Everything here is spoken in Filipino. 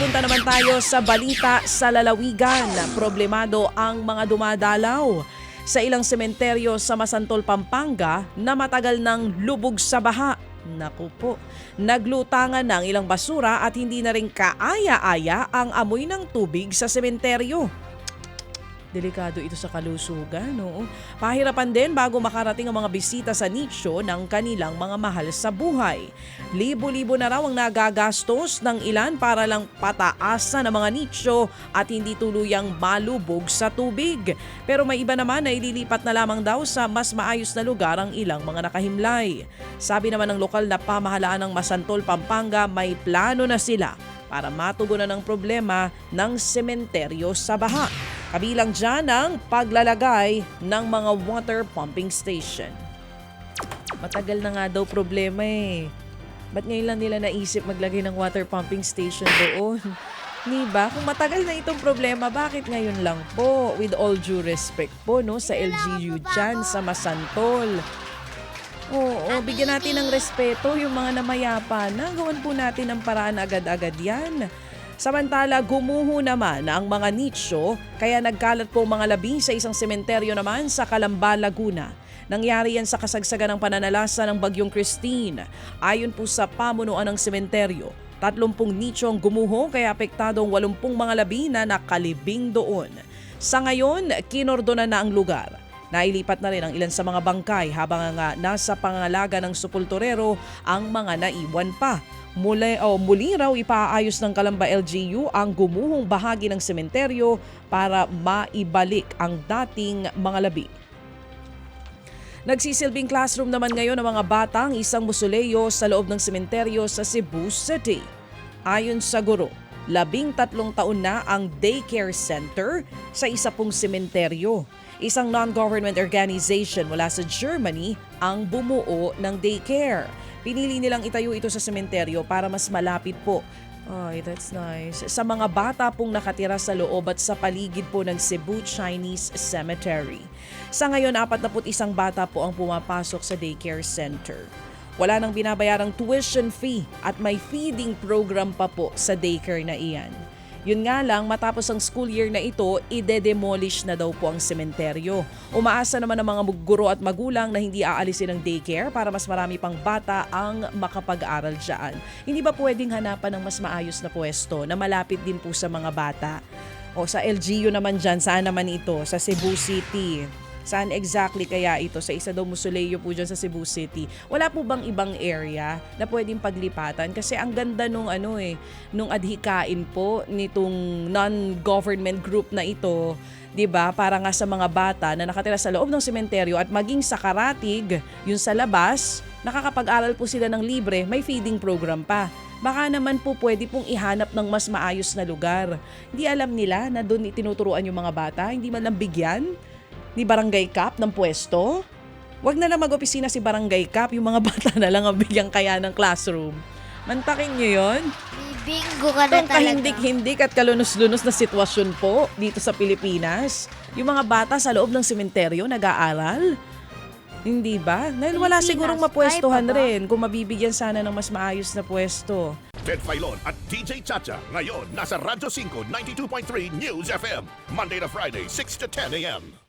Punta naman tayo sa balita sa lalawigan. Problemado ang mga dumadalaw sa ilang sementeryo sa Masantol, Pampanga na matagal nang lubog sa baha. Naku po, naglutangan ng ilang basura at hindi na rin kaaya-aya ang amoy ng tubig sa sementeryo. Delikado ito sa kalusugan, no? Pahirapan din bago makarating ang mga bisita sa nicho ng kanilang mga mahal sa buhay. Libo-libo na raw ang nagagastos ng ilan para lang pataasan ang mga nicho at hindi tuluyang malubog sa tubig. Pero may iba naman na ililipat na lamang daw sa mas maayos na lugar ang ilang mga nakahimlay. Sabi naman ng lokal na pamahalaan ng Masantol, Pampanga, may plano na sila para matugunan ang problema ng sementeryo sa baha. Kabilang dyan ang paglalagay ng mga water pumping station. Matagal na nga daw problema eh. Ba't ngayon lang nila naisip maglagay ng water pumping station doon? Diba? Kung matagal na itong problema, bakit ngayon lang po? With all due respect po, no, sa LGU dyan, sa Masantol. Oo, bigyan natin ng respeto yung mga namayapa na. Gawan po natin ang paraan agad-agad yan. Samantala, gumuho naman ang mga nicho kaya nagkalat po mga labi sa isang sementeryo naman sa Calamba, Laguna. Nangyari yan sa kasagsagan ng pananalasa ng Bagyong Christine. Ayon po sa pamunuan ng sementeryo, 30 nicho ang gumuho kaya apektado ang 80 mga labi na nakalibing doon. Sa ngayon, kinordona na ang lugar. Nailipat na rin ang ilan sa mga bangkay habang nga nasa pangalaga ng supulturero ang mga naiwan pa. Muli raw ipaayos ng Calamba LGU ang gumuhong bahagi ng sementeryo para maibalik ang dating mga labi. Nagsisilbing classroom naman ngayon ang mga bata ang isang musuleyo sa loob ng sementeryo sa Cebu City. Ayon sa guro, 13 taon na ang daycare center sa isa pong sementeryo. Isang non-government organization mula sa Germany ang bumuo ng daycare. Pinili nilang itayo ito sa sementeryo para mas malapit po. Ay, that's nice. Sa mga bata pong nakatira sa loob at sa paligid po ng Cebu Chinese Cemetery. Sa ngayon, 41 bata po ang pumapasok sa daycare center. Wala nang binabayarang tuition fee at may feeding program pa po sa daycare na iyan. Yun nga lang, matapos ang school year na ito, ide-demolish na daw po ang sementeryo. Umaasa naman ang mga guro at magulang na hindi aalisin ang daycare para mas marami pang bata ang makapag-aral dyan. Hindi ba pwedeng hanapan ng mas maayos na pwesto na malapit din po sa mga bata? O sa LGU naman dyan, saan naman ito? Sa Cebu City. Saan exactly kaya ito? Sa isa daw musuleyo po dyan sa Cebu City. Wala po bang ibang area na pwedeng paglipatan? Kasi ang ganda nung nung adhikain po nitong non-government group na ito, 'di ba? Para nga sa mga bata na nakatira sa loob ng sementeryo at maging sa Karatig, yung sa labas, nakakapag-aral po sila ng libre, may feeding program pa. Baka naman po pwede pong ihanap ng mas maayos na lugar. Hindi alam nila na doon tinuturuan yung mga bata, hindi man lang bigyan ni Barangay Cap ng pwesto? Huwag na lang mag-opisina si Barangay Cap, yung mga bata na lang ang bigyang kaya ng classroom. Mantakin nyo yun? Bingo ka na Itong talaga. kahindik-hindik at kalunos-lunos na sitwasyon po dito sa Pilipinas. Yung mga bata sa loob ng sementeryo nag-aaral. Hindi ba? Dahil wala Pilipinas, sigurong mapwestuhan ay, baba. rin kung mabibigyan sana ng mas maayos na pwesto. Ted Filon at DJ Chacha. Ngayon, nasa Radyo 5, 92.3 News FM. Monday to Friday, 6 to 10 a.m.